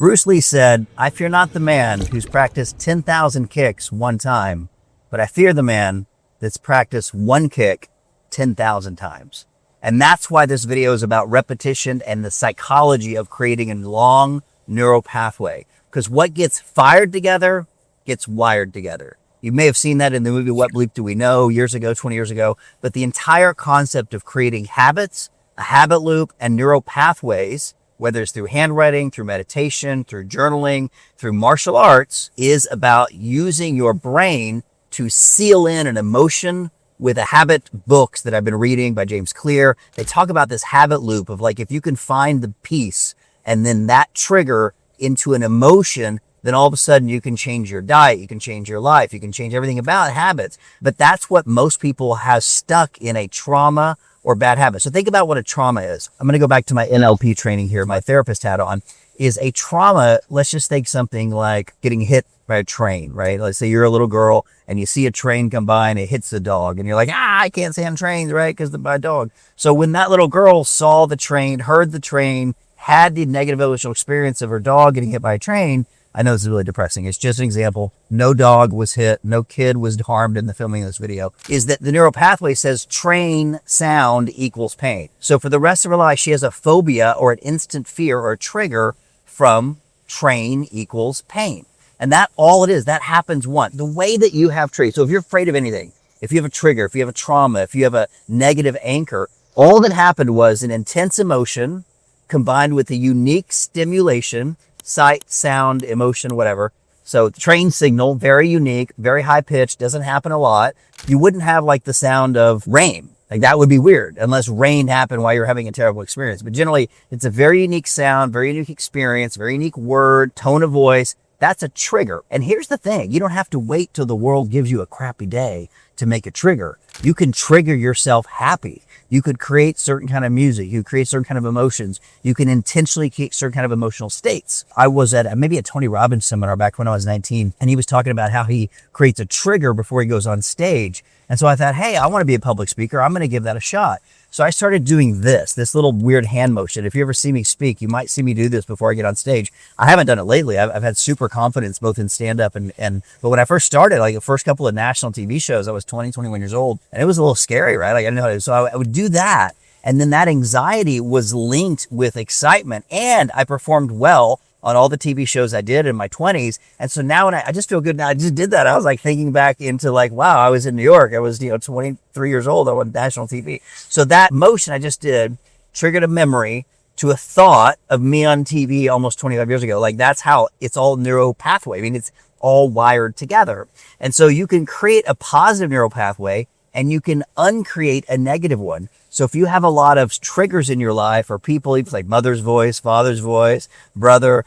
Bruce Lee said, "I fear not the man who's practiced 10,000 kicks one time, but I fear the man that's practiced one kick 10,000 times." And that's why this video is about repetition and the psychology of creating a long neural pathway. Because what gets fired together gets wired together. You may have seen that in the movie What Bleep Do We Know years ago, 20 years ago. But the entire concept of creating habits, a habit loop, and neural pathways, whether it's through handwriting, through meditation, through journaling, through martial arts, is about using your brain to seal in an emotion with a habit books that I've been reading by James Clear. They talk about this habit loop of like, if you can find the piece and then that trigger into an emotion, then all of a sudden you can change your diet, you can change your life, you can change everything about habits. But that's what most people have stuck in a trauma or bad habit. So think about what a trauma is. I'm going to go back to my NLP training here, my therapist hat on. Is a trauma, let's just take something like getting hit by a train, right? Let's say you're a little girl and you see a train come by and it hits the dog and you're like, I can't stand trains, right? Because my dog. So when that little girl saw the train, heard the train, had the negative emotional experience of her dog getting hit by a train, I know this is really depressing. It's just an example. No dog was hit. No kid was harmed in the filming of this video. Is that the neural pathway says train sound equals pain. So for the rest of her life, she has a phobia or an instant fear or a trigger from train equals pain. And that all it is, that happens once. The way that you have triggers. So if you're afraid of anything, if you have a trigger, if you have a trauma, if you have a negative anchor, all that happened was an intense emotion combined with a unique stimulation, sight, sound, emotion, whatever. So the train signal, very unique, very high pitched, doesn't happen a lot. You wouldn't have like the sound of rain. Like that would be weird unless rain happened while you're having a terrible experience. But generally it's a very unique sound, very unique experience, very unique word, tone of voice. That's a trigger. And here's the thing. You don't have to wait till the world gives you a crappy day to make a trigger. You can trigger yourself happy. You could create certain kind of music. You create certain kind of emotions. You can intentionally create certain kind of emotional states. I was at maybe a Tony Robbins seminar back when I was 19, and he was talking about how he creates a trigger before he goes on stage. And so I thought, hey, I want to be a public speaker. I'm going to give that a shot. So I started doing this little weird hand motion. If you ever see me speak, you might see me do this before I get on stage. I haven't done it lately. I've had super confidence both in stand-up but when I first started, like the first couple of national TV shows, I was 20, 21 years old, and it was a little scary, right? Like I didn't know how to, so I would do that. And then that anxiety was linked with excitement, and I performed well on all the TV shows I did in my 20s. And so now when I just feel good now, I just did that. I was like thinking back into like, wow, I was in New York. I was, 23 years old. I was on national TV. So that motion I just did triggered a memory to a thought of me on TV almost 25 years ago. Like that's how it's all neural pathway. I mean, it's all wired together. And so you can create a positive neural pathway and you can uncreate a negative one. So if you have a lot of triggers in your life or people, it's like mother's voice, father's voice, brother,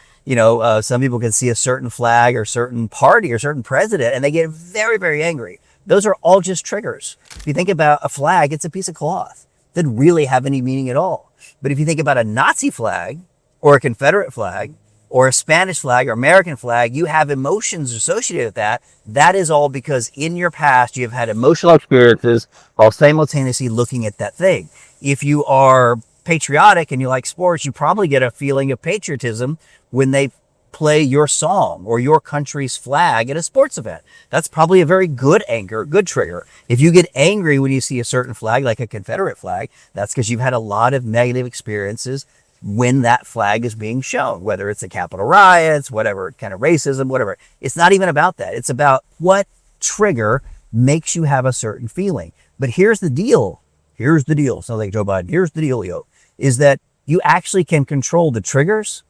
some people can see a certain flag or certain party or certain president and they get very, very angry. Those are all just triggers. If you think about a flag, it's a piece of cloth. It doesn't really have any meaning at all. But if you think about a Nazi flag or a Confederate flag or a Spanish flag or American flag, you have emotions associated with that. That is all because in your past, you've had emotional experiences while simultaneously looking at that thing. If you are patriotic and you like sports, you probably get a feeling of patriotism when they play your song or your country's flag at a sports event. That's probably a very good anchor, good trigger. If you get angry when you see a certain flag, like a Confederate flag, that's because you've had a lot of negative experiences when that flag is being shown, whether it's the Capitol riots, whatever kind of racism, whatever. It's not even about that. It's about what trigger makes you have a certain feeling. But here's the deal. Here's the deal. So like Joe Biden, here's the dealio, is that you actually can control the triggers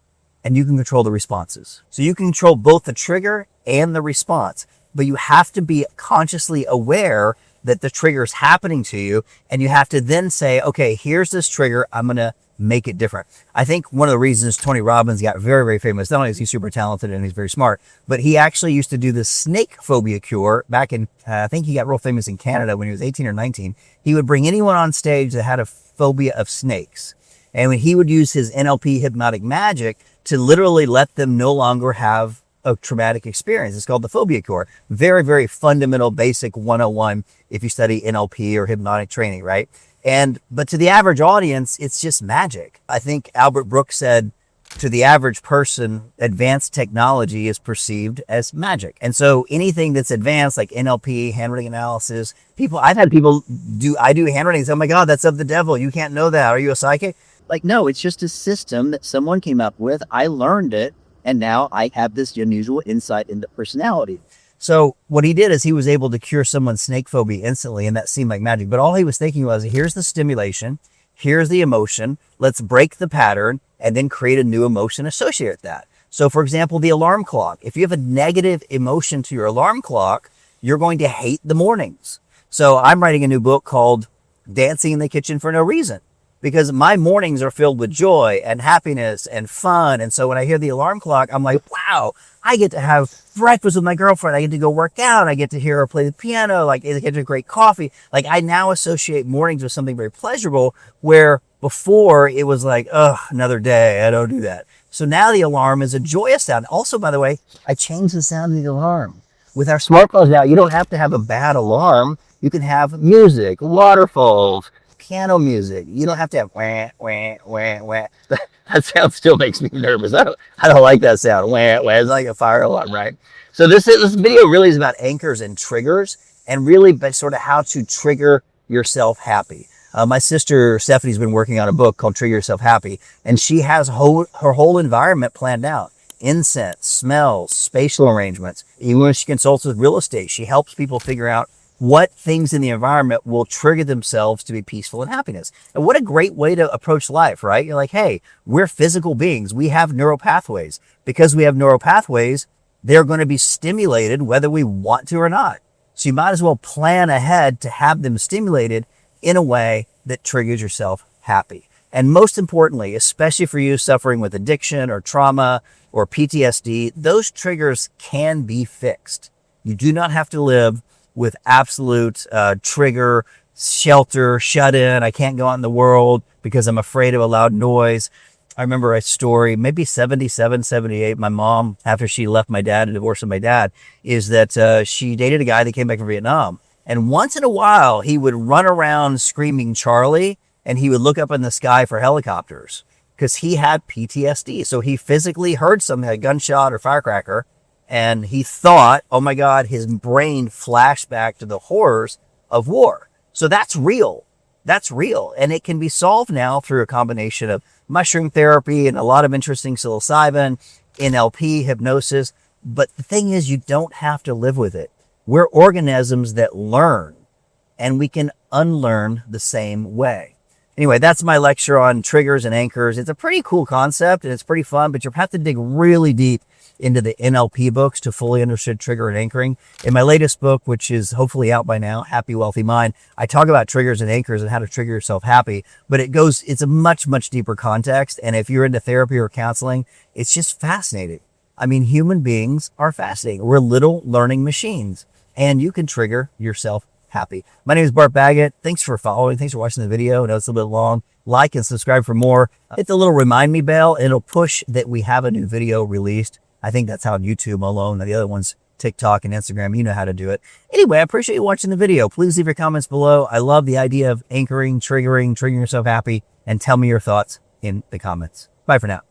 and you can control the responses. So you can control both the trigger and the response, but you have to be consciously aware that the trigger is happening to you. And you have to then say, okay, here's this trigger. I'm going to make it different. I think one of the reasons Tony Robbins got very, very famous, not only is he super talented and he's very smart, but he actually used to do the snake phobia cure back in, I think he got real famous in Canada when he was 18 or 19. He would bring anyone on stage that had a phobia of snakes. And when he would use his NLP hypnotic magic to literally let them no longer have a traumatic experience. It's called the phobia cure. Very, very fundamental, basic 101 if you study NLP or hypnotic training, right? But to the average audience, it's just magic. I think Albert Brooks said, to the average person, advanced technology is perceived as magic. And so anything that's advanced, like NLP, handwriting analysis, I've had people I do handwriting and say, oh my God, that's of the devil. You can't know that. Are you a psychic? Like, no, it's just a system that someone came up with. I learned it. And now I have this unusual insight into personality. So what he did is he was able to cure someone's snake phobia instantly. And that seemed like magic. But all he was thinking was, here's the stimulation. Here's the emotion. Let's break the pattern and then create a new emotion associated with that. So for example, the alarm clock. If you have a negative emotion to your alarm clock, you're going to hate the mornings. So I'm writing a new book called Dancing in the Kitchen for No Reason, because my mornings are filled with joy and happiness and fun. And so when I hear the alarm clock, I'm like, wow, I get to have breakfast with my girlfriend. I get to go work out. I get to hear her play the piano. Like, I get to great coffee. Like, I now associate mornings with something very pleasurable, where before it was like, oh, another day. I don't do that. So now the alarm is a joyous sound. Also, by the way, I changed the sound of the alarm. With our smartphones now, you don't have to have a bad alarm. You can have music, waterfalls, piano music. You don't have to have wah, wah, wah, wah. That sound still makes me nervous. I don't like that sound. Wah, wah. It's like a fire alarm, right? So this video really is about anchors and triggers, and really sort of how to trigger yourself happy. My sister Stephanie's been working on a book called Trigger Yourself Happy, and she has her whole environment planned out. Incense, smells, spatial arrangements. Even when she consults with real estate, she helps people figure out what things in the environment will trigger themselves to be peaceful and happiness. And what a great way to approach life, right? You're like, hey, we're physical beings. We have neural pathways. Because we have neural pathways, they're going to be stimulated whether we want to or not. So you might as well plan ahead to have them stimulated in a way that triggers yourself happy. And most importantly, especially for you suffering with addiction or trauma or PTSD, those triggers can be fixed. You do not have to live with absolute trigger, shelter, shut in. I can't go out in the world because I'm afraid of a loud noise. I remember a story, maybe 77, 78. My mom, after she left my dad and divorced with my dad, is that she dated a guy that came back from Vietnam. And once in a while, he would run around screaming Charlie, and he would look up in the sky for helicopters because he had PTSD. So he physically heard something, like a gunshot or firecracker, and he thought, oh my God, his brain flashed back to the horrors of war. So that's real. That's real. And it can be solved now through a combination of mushroom therapy and a lot of interesting psilocybin, NLP, hypnosis. But the thing is, you don't have to live with it. We're organisms that learn, and we can unlearn the same way. Anyway, that's my lecture on triggers and anchors. It's a pretty cool concept, and it's pretty fun, but you have to dig really deep into the NLP books to fully understand trigger and anchoring. In my latest book, which is hopefully out by now, Happy Wealthy Mind, I talk about triggers and anchors and how to trigger yourself happy, but it's a much, much deeper context. And if you're into therapy or counseling, it's just fascinating. I mean, human beings are fascinating. We're little learning machines, and you can trigger yourself happy. My name is Bart Baggett. Thanks for following. Thanks for watching the video. I know it's a little bit long. Like and subscribe for more. Hit the little remind me bell. It'll push that we have a new video released. I think that's how on YouTube alone. The other one's TikTok and Instagram. You know how to do it. Anyway, I appreciate you watching the video. Please leave your comments below. I love the idea of anchoring, triggering yourself happy, and tell me your thoughts in the comments. Bye for now.